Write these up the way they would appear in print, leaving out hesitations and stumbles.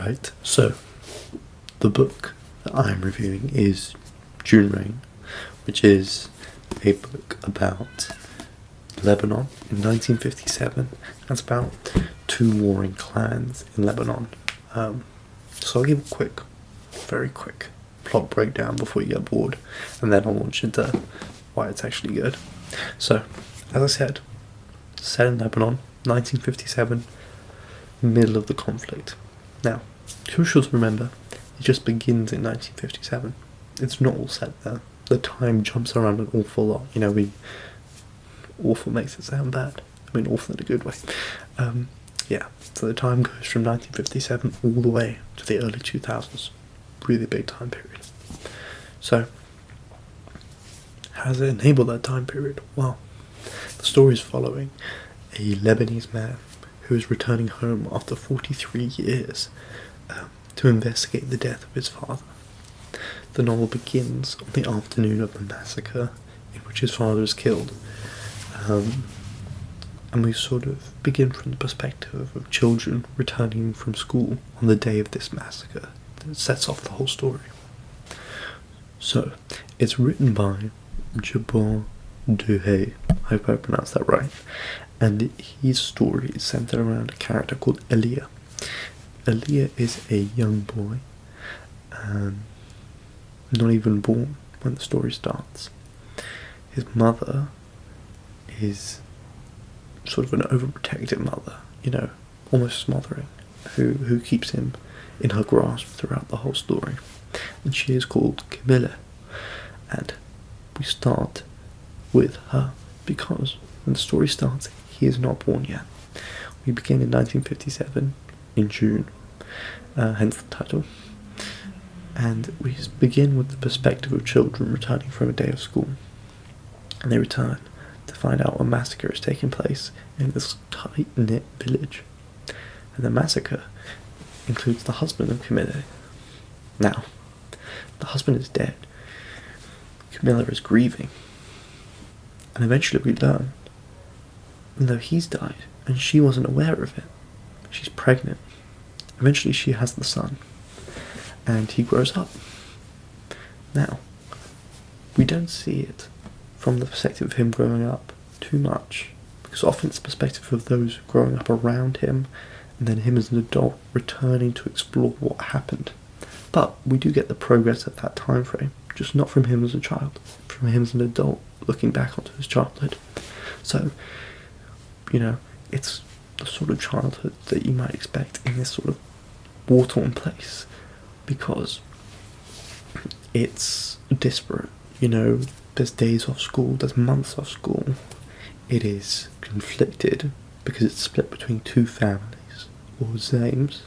Right, so the book that I'm reviewing is June Rain, which is a book about Lebanon in 1957. It's about two warring clans in Lebanon. So I'll give a quick, very quick plot breakdown before you get bored, and then I'll launch into why it's actually good. So, as I said, set in Lebanon, 1957, middle of the conflict. Now, crucial to remember, it just begins in 1957. It's not all set there. The time jumps around an awful lot. Awful makes it sound bad. I mean, awful in a good way. So the time goes from 1957 all the way to the early 2000s. Really big time period. So, how does it enable that time period? Well, the story is following a Lebanese man who is returning home after 43 years to investigate the death of his father. The novel begins on the afternoon of the massacre in which his father is killed. And we sort of begin from the perspective of children returning from school on the day of this massacre. That sets off the whole story. So, it's written by Jabbour Douaihy, I hope I pronounced that right, and his story is centered around a character called Elia. Elia is a young boy, not even born when the story starts. His mother is sort of an overprotective mother, almost smothering, who keeps him in her grasp throughout the whole story. And she is called Camilla. And we start with her because when the story starts, he is not born yet. We begin in 1957, in June, hence the title. And we begin with the perspective of children returning from a day of school. And they return to find out a massacre is taking place in this tight-knit village. And the massacre includes the husband of Camilla. Now, the husband is dead. Camilla is grieving. And eventually we learn, even though he's died, and she wasn't aware of it, she's pregnant. Eventually she has the son. And he grows up. Now, we don't see it from the perspective of him growing up too much, because often it's the perspective of those growing up around him, and then him as an adult returning to explore what happened. But we do get the progress at that time frame, just not from him as a child, from him as an adult looking back onto his childhood. So, it's the sort of childhood that you might expect in this sort of war-torn place, because it's disparate. There's days off school, there's months off school. It is conflicted because it's split between two families, or zames,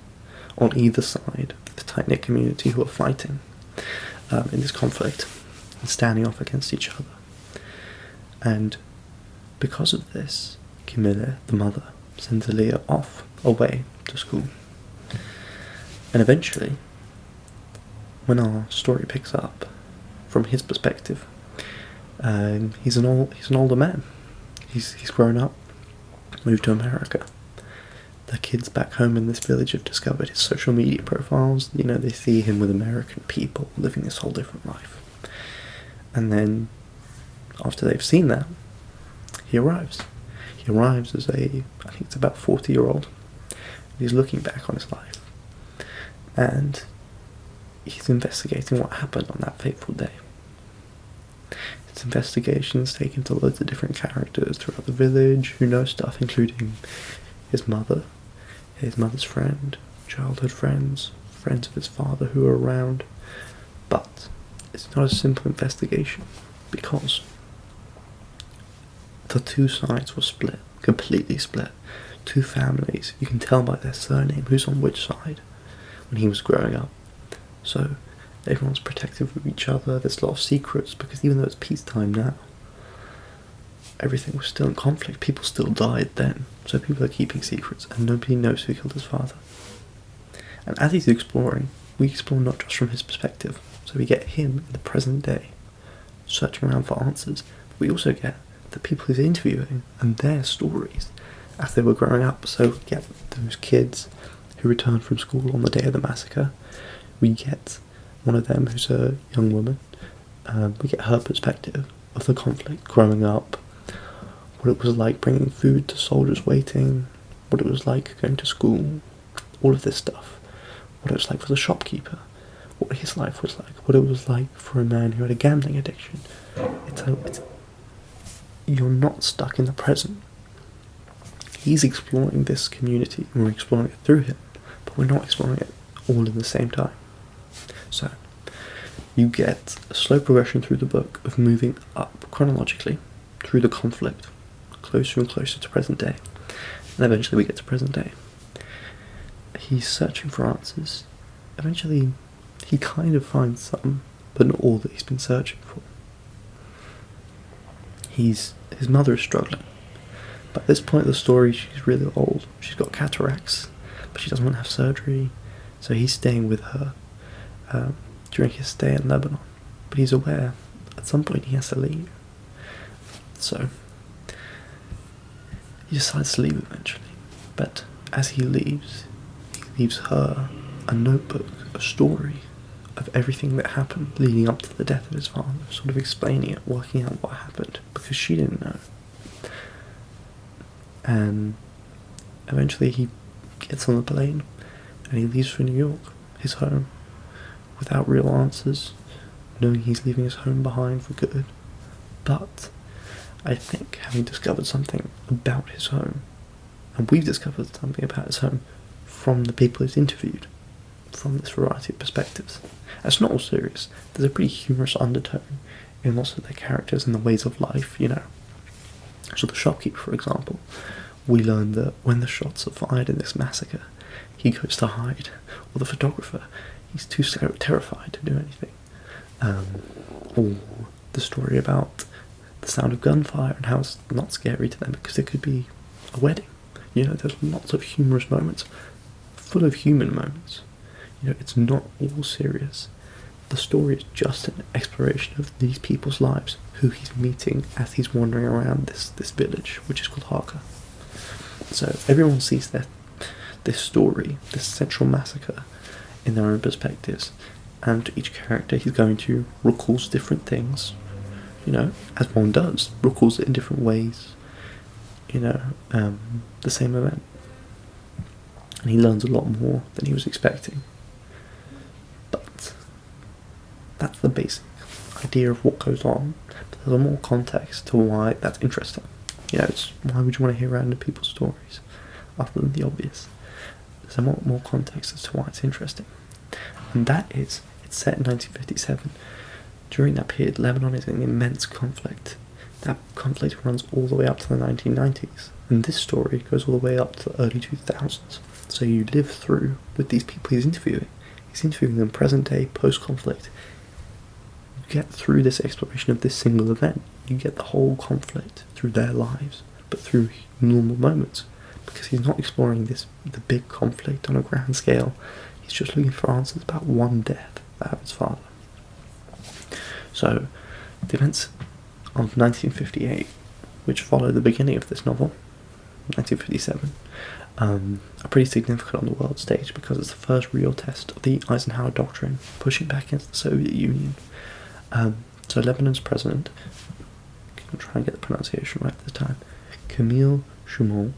on either side of the tight-knit community who are fighting in this conflict and standing off against each other. And because of this, Camilla, the mother, sends Elia off, away to school. And eventually, when our story picks up from his perspective, he's an older man. He's grown up, moved to America. The kids back home in this village have discovered his social media profiles. They see him with American people living this whole different life. And then, after they've seen that, he arrives. He arrives as I think it's about 40-year-old. He's looking back on his life. And he's investigating what happened on that fateful day. His investigations take him to loads of different characters throughout the village who know stuff, including his mother, his mother's friend, childhood friends, friends of his father who are around. But it's not a simple investigation, because the two sides were split, completely split. Two families, you can tell by their surname who's on which side when he was growing up. So everyone's protective of each other. There's a lot of secrets, because even though it's peacetime now, everything was still in conflict. People still died then, so people are keeping secrets, and nobody knows who killed his father. And as he's exploring, we explore not just from his perspective, so we get him in the present day, searching around for answers, but we also get the people he's interviewing and their stories as they were growing up. So we get those kids who return from school on the day of the massacre. We get one of them, who's a young woman. We get her perspective of the conflict growing up, what it was like bringing food to soldiers waiting, what it was like going to school, all of this stuff, what it was like for the shopkeeper, what his life was like, what it was like for a man who had a gambling addiction. You're not stuck in the present. He's exploring this community, and we're exploring it through him, but we're not exploring it all at the same time. So, you get a slow progression through the book of moving up chronologically through the conflict, closer and closer to present day, and eventually we get to present day. He's searching for answers. Eventually, he kind of finds some, but not all that he's been searching for. His mother is struggling. By this point of the story, she's really old. She's got cataracts, but she doesn't want to have surgery, so he's staying with her during his stay in Lebanon. But he's aware at some point he has to leave. So he decides to leave eventually. But as he leaves her a notebook, a story of everything that happened leading up to the death of his father, sort of explaining it, working out what happened, because she didn't know. And eventually he gets on the plane and he leaves for New York, his home, without real answers, knowing he's leaving his home behind for good. But I think having discovered something about his home, and we've discovered something about his home from the people he's interviewed, from this variety of perspectives. It's not all serious. There's a pretty humorous undertone in lots of their characters and the ways of life, you know. So the shopkeeper, for example, we learn that when the shots are fired in this massacre, he goes to hide. Or the photographer, he's too terrified to do anything. Or the story about the sound of gunfire and how it's not scary to them because it could be a wedding. You know, there's lots of humorous moments, full of human moments. You know, it's not all serious. The story is just an exploration of these people's lives, who he's meeting as he's wandering around this village, which is called Harka. So everyone sees this story, this central massacre, in their own perspectives, and each character he's going to recalls different things, you know, as one does, recalls it in different ways, you know, the same event. And he learns a lot more than he was expecting. But that's the basic idea of what goes on. But there's more context to why that's interesting. You know, it's why would you want to hear random people's stories other than the obvious? There's more context as to why it's interesting. And that is, it's set in 1957. During that period, Lebanon is in immense conflict. That conflict runs all the way up to the 1990s. And this story goes all the way up to the early 2000s. So you live through with these people he's interviewing. He's interviewing them present day, post-conflict. You get through this exploration of this single event. You get the whole conflict through their lives, but through normal moments. Because he's not exploring the big conflict on a grand scale. He's just looking for answers about one death, that of his father. So, the events of 1958, which follow the beginning of this novel, 1957, are pretty significant on the world stage because it's the first real test of the Eisenhower Doctrine, pushing back against the Soviet Union. So Lebanon's president, I'll try and get the pronunciation right this time, Camille Chamoun,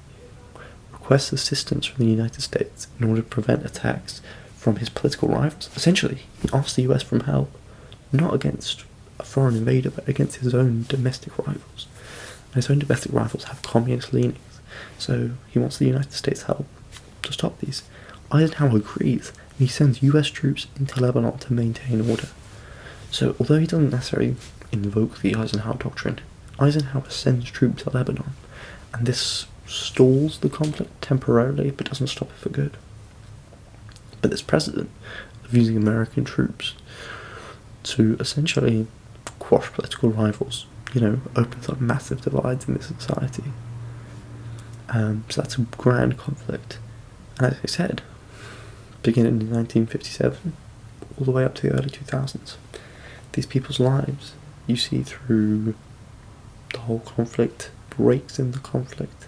requests assistance from the United States in order to prevent attacks from his political rivals. Essentially, he asks the US for help, not against a foreign invader, but against his own domestic rivals. And his own domestic rivals have communist leanings, so he wants the United States' help to stop these. Eisenhower agrees, and he sends US troops into Lebanon to maintain order. So, although he doesn't necessarily invoke the Eisenhower Doctrine, Eisenhower sends troops to Lebanon, and this stalls the conflict temporarily, but doesn't stop it for good. But this precedent of using American troops to essentially quash political rivals, you know, opens up massive divides in this society. So that's a grand conflict. And as I said, beginning in 1957, all the way up to the early 2000s, these people's lives, you see through the whole conflict, breaks in the conflict,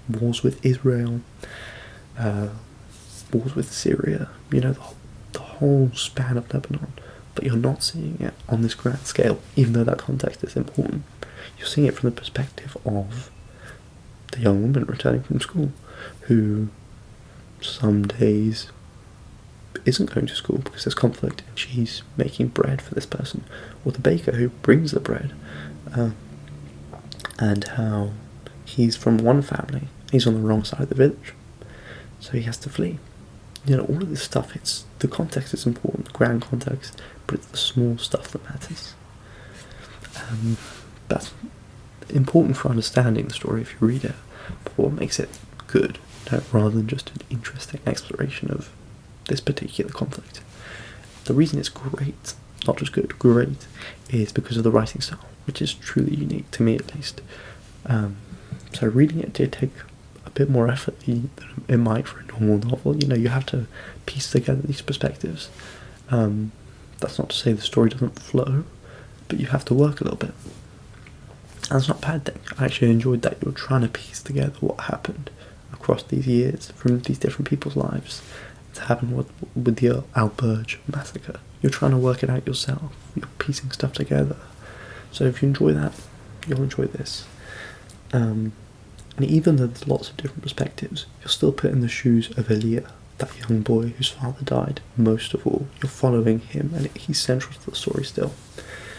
wars with Israel, wars with Syria, the whole span of Lebanon, but you're not seeing it on this grand scale, even though that context is important. You're seeing it from the perspective of the young woman returning from school, who some days isn't going to school because there's conflict and she's making bread for this person, or the baker who brings the bread, and how he's from one family, he's on the wrong side of the village, so he has to flee. All of this stuff, the context is important, the grand context, but it's the small stuff that matters. That's important for understanding the story if you read it, but what makes it good, rather than just an interesting exploration of this particular conflict. The reason it's great, not just good, great, is because of the writing style, which is truly unique, to me at least. So reading it did take a bit more effort than it might for a normal novel. You have to piece together these perspectives. That's not to say the story doesn't flow, but you have to work a little bit. And it's not a bad thing. I actually enjoyed that you're trying to piece together what happened across these years from these different people's lives. It's happened with the Alberge massacre. You're trying to work it out yourself. You're piecing stuff together. So if you enjoy that, you'll enjoy this. And even though there's lots of different perspectives, you're still put in the shoes of Elia, that young boy whose father died. Most of all, you're following him, and he's central to the story still.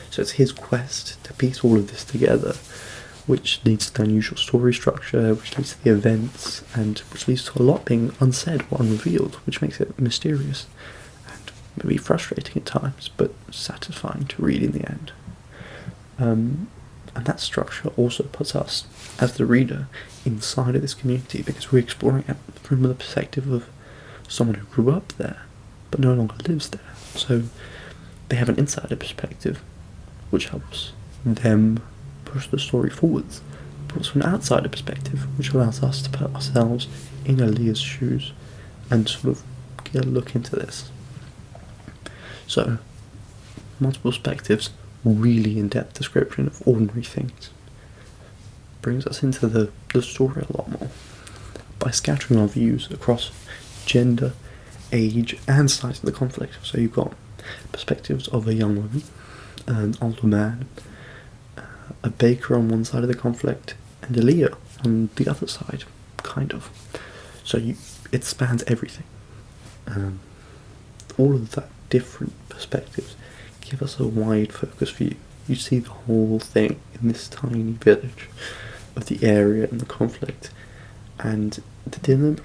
So it's his quest to piece all of this together, which leads to the unusual story structure, which leads to the events, and which leads to a lot being unsaid or unrevealed, which makes it mysterious and maybe frustrating at times, but satisfying to read in the end. And that structure also puts us, as the reader, inside of this community, because we're exploring it from the perspective of someone who grew up there, but no longer lives there. So they have an insider perspective, which helps them push the story forwards, but also an outsider perspective, which allows us to put ourselves in Aaliyah's shoes and sort of get a look into this. So, multiple perspectives, really in-depth description of ordinary things, brings us into the story a lot more. By scattering our views across gender, age, and size of the conflict. So you've got perspectives of a young woman, an older man, a baker on one side of the conflict, and Aaliyah on the other side, kind of. So it spans everything. All of that different perspectives give us a wide focus view. You see the whole thing in this tiny village of the area and the conflict, and the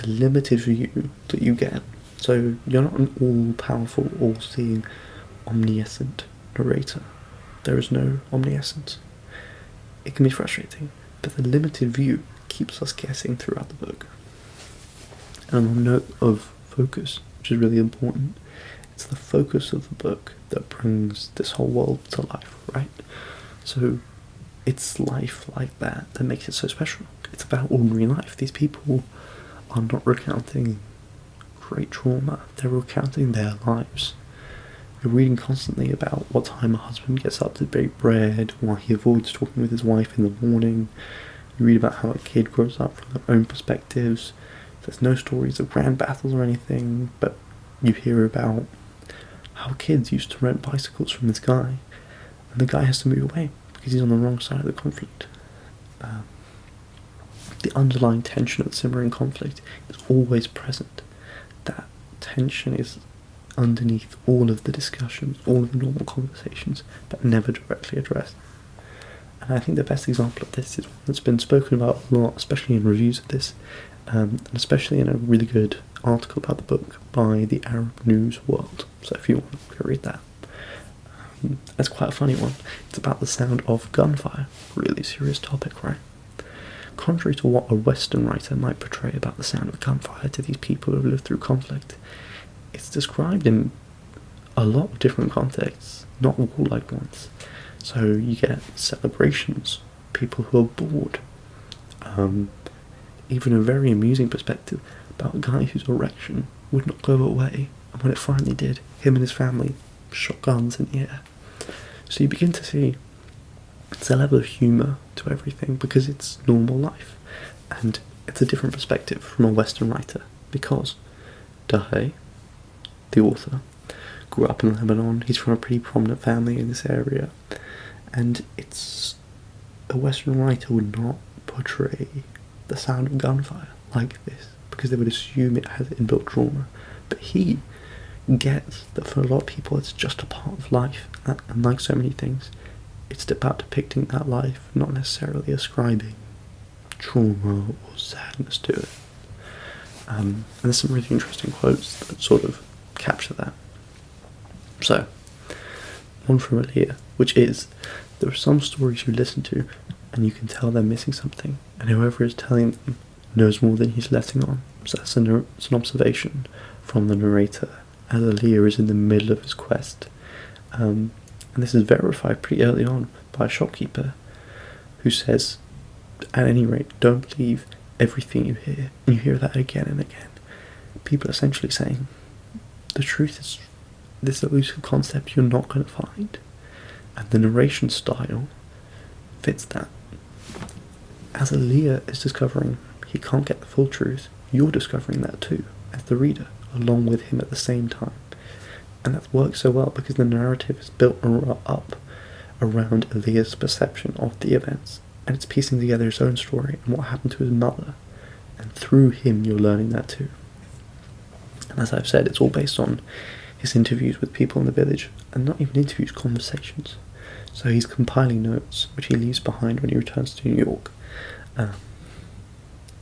limited view that you get. So you're not an all-powerful, all-seeing, omniscient narrator. There is no omniscience. It can be frustrating, but the limited view keeps us guessing throughout the book. And on a note of focus, which is really important, it's the focus of the book that brings this whole world to life, right? So it's life like that makes it so special. It's about ordinary life. These people are not recounting great trauma, they're recounting their lives. You're reading constantly about what time a husband gets up to bake bread, why he avoids talking with his wife in the morning. You read about how a kid grows up from their own perspectives. There's no stories of grand battles or anything, but you hear about how kids used to rent bicycles from this guy, and the guy has to move away because he's on the wrong side of the conflict. The underlying tension of the simmering conflict is always present. That tension is underneath all of the discussions, all of the normal conversations, but never directly addressed. And I think the best example of this is one that's been spoken about a lot, especially in reviews of this, and especially in a really good article about the book by the Arab News World. So if you want to go read that. It's quite a funny one. It's about the sound of gunfire. Really serious topic, right? Contrary to what a Western writer might portray about the sound of gunfire to these people who have lived through conflict, it's described in a lot of different contexts, not all like ones. So you get celebrations, people who are bored, even a very amusing perspective about a guy whose erection would not go away, and when it finally did, him and his family shot guns in the air. So you begin to see it's a level of humour to everything because it's normal life, and it's a different perspective from a Western writer, because Douaihy, the author, grew up in Lebanon. He's from a pretty prominent family in this area, and a Western writer would not portray the sound of gunfire like this, because they would assume it has inbuilt trauma. But he gets that for a lot of people it's just a part of life, and like so many things, it's about depicting that life, not necessarily ascribing trauma or sadness to it. And there's some really interesting quotes that sort of capture that. So, one from Aaliyah, which is, there are some stories you listen to and you can tell they're missing something, and whoever is telling them knows more than he's letting on. So that's an observation from the narrator as Aaliyah is in the middle of his quest. And this is verified pretty early on by a shopkeeper who says, at any rate, don't believe everything you hear. And you hear that again and again. People essentially saying, the truth is this elusive concept you're not going to find. And the narration style fits that. As Aaliyah is discovering he can't get the full truth, you're discovering that too, as the reader, along with him at the same time. And that works so well because the narrative is built up around Aaliyah's perception of the events, and it's piecing together his own story and what happened to his mother, and through him you're learning that too. And as I've said, it's all based on his interviews with people in the village, and not even interviews, conversations. So he's compiling notes, which he leaves behind when he returns to New York. And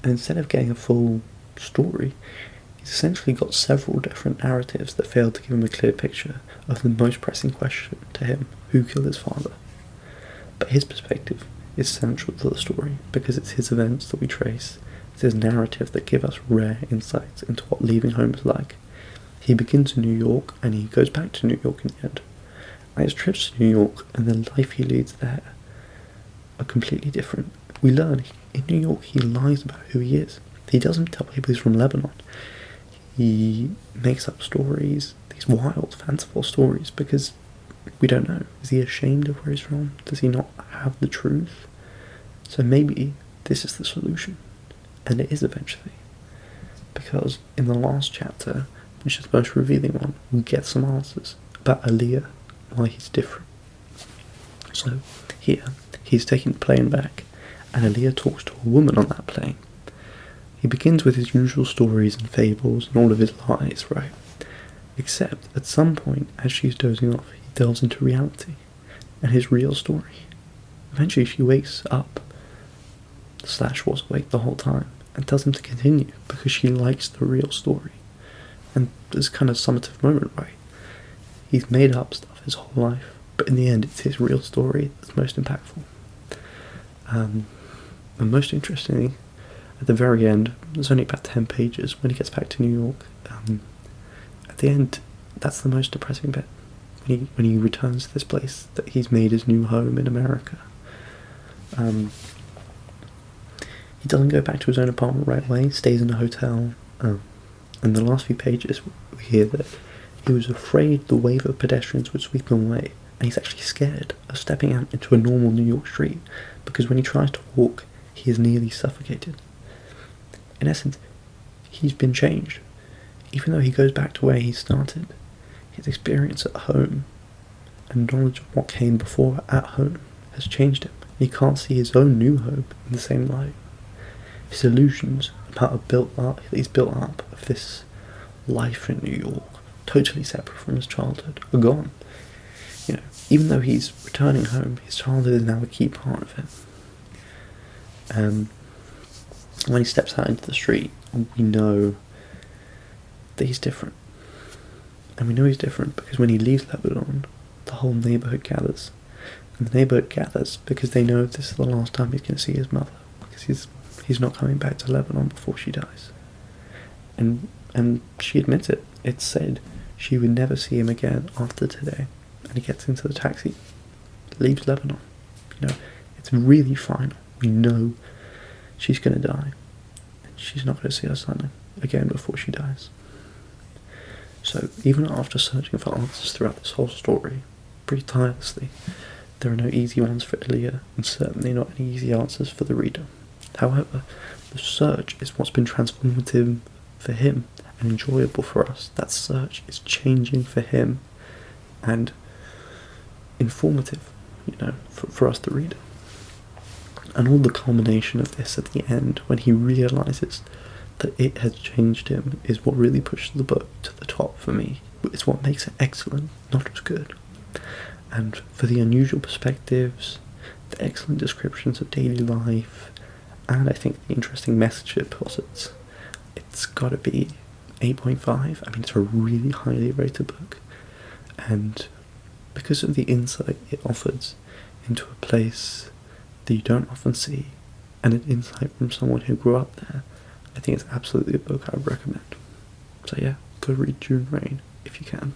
instead of getting a full story, he's essentially got several different narratives that fail to give him a clear picture of the most pressing question to him: who killed his father? But his perspective is central to the story, because it's his events that we trace. It's his narrative that give us rare insights into what leaving home is like. He begins in New York, and he goes back to New York in the end. And his trips to New York and the life he leads there are completely different. We learn in New York he lies about who he is. He doesn't tell people he's from Lebanon. He makes up stories, these wild, fanciful stories, because we don't know. Is he ashamed of where he's from? Does he not have the truth? So maybe this is the solution. And it is eventually. Because in the last chapter, which is the most revealing one, we get some answers about Aaliyah, why he's different. So here, he's taking the plane back, and Aaliyah talks to a woman on that plane. He begins with his usual stories and fables and all of his lies, right? Except at some point, as she's dozing off, he delves into reality and his real story. Eventually she wakes up, / was awake the whole time, and tells him to continue because she likes the real story. And this kind of summative moment, right? He's made up stuff his whole life, but in the end it's his real story that's most impactful. And most interestingly, at the very end, there's only about 10 pages when he gets back to New York. At the end, that's the most depressing bit. When he returns to this place that he's made his new home in America. He doesn't go back to his own apartment right away, stays in a hotel. And the last few pages, we hear that he was afraid the wave of pedestrians would sweep him away, and he's actually scared of stepping out into a normal New York street, because when he tries to walk, he is nearly suffocated. In essence, he's been changed. Even though he goes back to where he started, his experience at home and knowledge of what came before at home has changed him. He can't see his own new home in the same light. His illusions about he's built up of this life in New York, totally separate from his childhood, are gone. Even though he's returning home, his childhood is now a key part of it. When he steps out into the street, we know that he's different. And we know he's different because when he leaves Lebanon, the whole neighbourhood gathers. And the neighbourhood gathers because they know this is the last time he's going to see his mother, because he's not coming back to Lebanon before she dies. And she admits it. It's said she would never see him again after today. And he gets into the taxi, leaves Lebanon. It's really final. We know she's going to die, and she's not going to see her son again before she dies. So even after searching for answers throughout this whole story, pretty tirelessly, there are no easy ones for Aaliyah, and certainly not any easy answers for the reader. However, the search is what's been transformative for him and enjoyable for us. That search is changing for him and informative, for us to read. And all the culmination of this at the end, when he realises that it has changed him, is what really pushes the book to the top for me. It's what makes it excellent, not just good. And for the unusual perspectives, the excellent descriptions of daily life, and I think the interesting message it posits, it's got to be 8.5. I mean, it's a really highly rated book, and because of the insight it offers into a place that you don't often see, and an insight from someone who grew up there, I think it's absolutely a book I would recommend. So yeah, go read June Rain if you can.